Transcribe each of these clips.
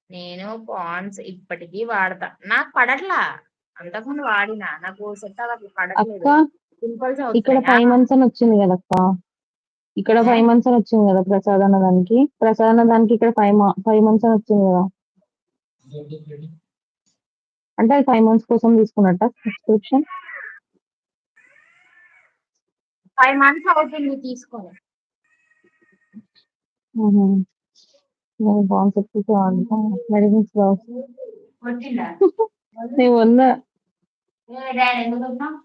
నేను పాండ్స్ ఇప్పటికీ వాడతా. నాకు పడట్లా. అంతకుముందు వాడినా. నాకు సెట్ అవ్వట్లేదు. అక్క పడట్లేదు. పింపుల్స్ ఇక్కడ అవుతున్నాయి. 5 మంత్స్ అని వచ్చింది కదక్క. ఇక్కడ ఏ? 5 మంత్స్ అని వచ్చింది కదా ప్రసాద్ అన్న దానికి. ప్రసాద్ అన్న దానికి ఇక్కడ 5 మంత్స్ అని వచ్చింది కదా. అంటే 5 మంత్స్ కోసం తీసుకున్నట్ట సబ్స్క్రిప్షన్. 5 మంత్స్ అవుతుంది తీసుకొని. నేను కాన్సెప్ట్ మెడిసిన్స్ కొట్టిండా? నేను వంద ఏ డాడీ ఎందుకు కొట్టినావ్?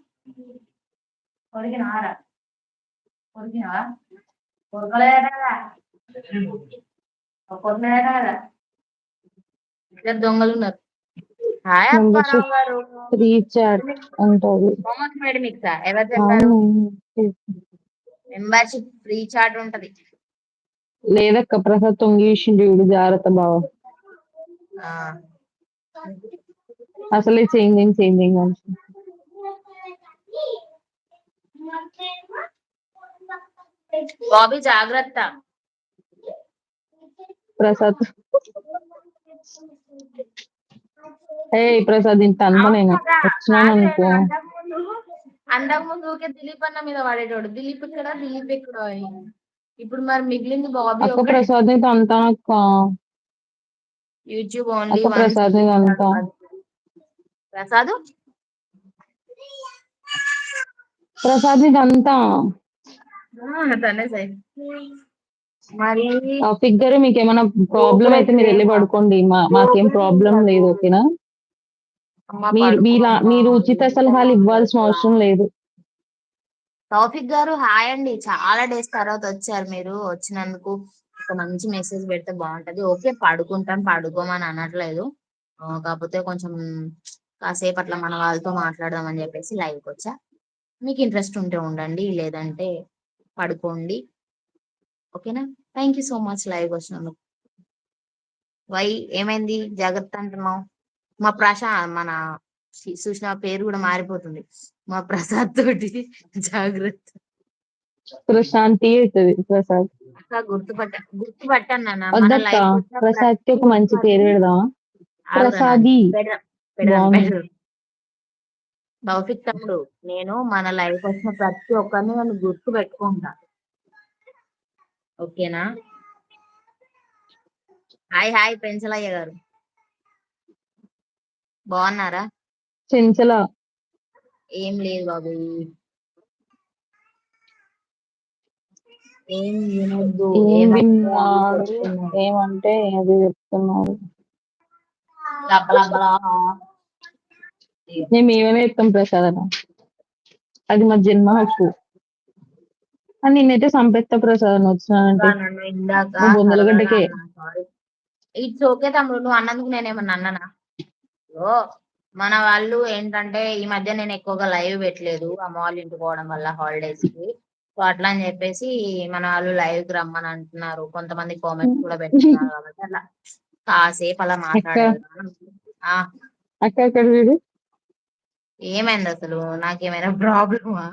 కొరికినావారా? కొరికినావా? కొరకలేదట కదా? కొరకలేదట కదా? ఇద్దరు దొంగలు ఉన్నారు. హాయ్ అప్పారావు మెంబర్షిప్ గారు. రీచార్జ్ ఉంటుంది. హోంవర్క్ మేడమిక్సా ఎవరు చెప్పారు? అవును. మెంబర్షిప్ రీఛార్జ్ ఉంటది. లేదక్క ప్రసాద్ తొంగిసిండు వీడు జాగ్రత్త బావ. ఆ అసలే చేంజింగ్ అని బాబీ జాగ్రత్త. ప్రసాద్ ప్రసాద్ ఇంత అంత అవును నేను కదా. వచ్చినాను కాదు అనుకో. అంతకుముందు ఊకే దిలీప్ అన్న మీద పడేటోడు. దిలీప్ ఇక్కడ దిలీప్ ఇక్కడ ఇప్పుడు మరి మిగిలింది బాబీ అక్క ఒక్కడే. ప్రసాద్ ని అంతా అక్క. యూట్యూబ్ ఓన్లీ అక్క వన్స్. ప్రసాద్ ని అంతా ప్రసాద్ ప్రసాద్ ని అంతా తనే సై మరి ఫిగర్ మీకు ఏమైనా ప్రాబ్లం అయితే మీరు వెళ్ళి ప్రోగ్రెసివ్ పడుకోండి. మాకేం ప్రాబ్లం లేదు ఓకేనా. అమ్మ పడుకో అమ్మా. మీరు ఉచిత సలహాలు ఇవ్వాల్సిన అవసరం లేదు. తౌఫిక్ గారు హాయ్ అండి. చాలా డేస్ తర్వాత వచ్చారు మీరు. వచ్చినందుకు ఒక మంచి మెసేజ్ పెడితే బాగుంటది. ఓకే పడుకుంటాం పడుకోమని అనట్లేదు. కాకపోతే కొంచెం కాసేపు అట్లా మన వాళ్ళతో మాట్లాడదాం అని చెప్పేసి లైవ్కి వచ్చా. మీకు ఇంట్రెస్ట్ ఉంటే ఉండండి, లేదంటే పడుకోండి. ఓకేనా. Thank you so much live వచ్చినందుకు. వై ఏమైంది జాగ్రత్త అంటున్నావు? మా మన చూసిన పేరు కూడా మారిపోతుంది. మా ప్రసాద్ తోటి జాగ్రత్త. ప్రశాంతి అవుతుంది ప్రసాద్. గుర్తుపట్టాను నాన్న. మన వద్దక్క లైఫ్ వచ్చిన ప్రసాద్ కి ప్రతి ఒక మంచి పేరు ఒక్కరిని పెడదామా? ఆగురా నాన్న. ప్రసాది పెడదాం బాగుంది. పెడదాం. తౌఫిక్ తమ్ముడు, నేను మన లైఫ్ వచ్చిన ప్రతి ఒక్కరిని నేను గుర్తు పెట్టుకుంటా. ఓకేనా. హాయ్ హాయ్ పెంచలయ్య గారు, బాగున్నారా? చెంచల ఏం లేదు బాబు. ఏం వినొద్దు. ఏం ఏమంటే అది విన్నాడు చెప్తున్నారు. ఏమంటే అది చెప్తున్నారు. లబ్బలబ్బలా. మేము ఏమైనా చెప్తాం ప్రసాద్ అన్న. అది మా జన్మ హక్కు. నిన్నైతే సంపెత్త ప్రసాద్ అని వచ్చినానంటే నన్ను ఇందాక నువ్వు సరదాగా బొందలగడ్డకే. అన్నా. సారీ. ఇట్స్ ఓకే తమ్ముడు, నువ్వు అన్నందుకు నేనేమన్నా అన్నానా? ఓ మన వాళ్ళు ఏంటంటే ఈ మధ్య నేను ఎక్కువగా లైవ్ పెట్టలేదు, అమ్మ వాళ్ళ ఇంటికి పోవడం వల్ల హాలిడేస్ కి. సో అట్లా అని చెప్పేసి మన వాళ్ళు లైవ్ కి రమ్మని అంటున్నారు. కొంతమంది కామెంట్స్ కూడా పెడుతున్నారు కాబట్టి అట్లా కాసేపు అలా అక్క మాట్లాడేది. ఆ అక్క అక్కడ వీడు ఏమైంది అసలు? నాకేమైనా ప్రాబ్లమా?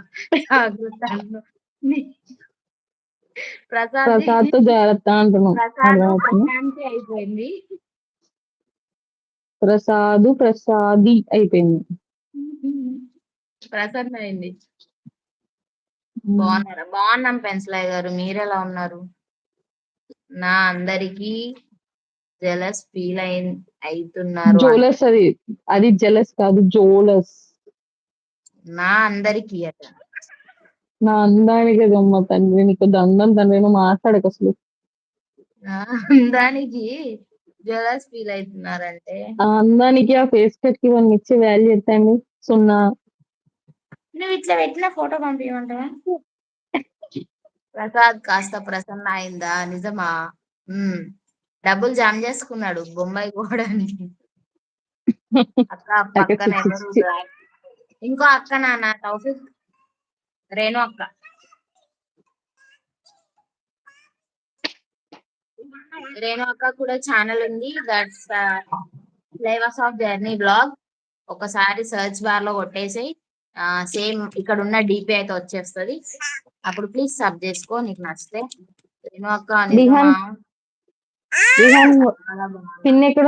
ప్రసాద్ ప్రసాద్ తో జాగ్రత్త అంటున్నాం. ప్రసాద్ అర్థమవుతుంది. ప్రశాంతి అయిపోయింది. ప్రసాది అయిపోయింది. ప్రసన్న అయింది. బాగున్నారా? బాగున్నాం పెన్సిలయ్య గారు, మీరెలా ఉన్నారు? నా అందరికి జలస్ ఫీల్ అవుతున్నారు అంట. జోలస్ అది జలస్ కాదు జోలస్. నా అందరికి అట. నా అందానికి దొమ్మ తండ్రి నీకు దండం తండ్రి నువ్వు మాట్లాడక అసలు. నా అందానికి జలస్ ఫీల్ అవుతున్నారంటే ఆ అందానికి ఆ ఫేస్ కట్ కి ఇవన్నీ ఇచ్చే వాల్యూ ఎత్తండి 0. నువ్వు ఇట్లా పెట్టిన ఫోటో పంపించమంటావా? ప్రసాద్ కాస్త ప్రసన్న అయిందా? నిజమా? డబ్బులు జామ్ చేసుకున్నాడు బొంబాయి పోవడానికి. అక్క అక్కడ పక్కన ఎవరు? ఇంకో అక్క నాన్న తౌఫిక్, రేణు అక్క. రేణు అక్క కూడా ఛానల్ ఉంది. That's flavours of journey blog. ఒకసారి సర్చ్ బార్ లో కొట్టేసి సేమ్ ఇక్కడ ఉన్న డిపి అయితే వచ్చేస్తుంది. అప్పుడు ప్లీజ్ సబ్ చేసుకో నీకు నచ్చితే. రేణు అక్క నిజమా? రిహాన్ చాలా బాగుంది. పిన్ ఎక్కడ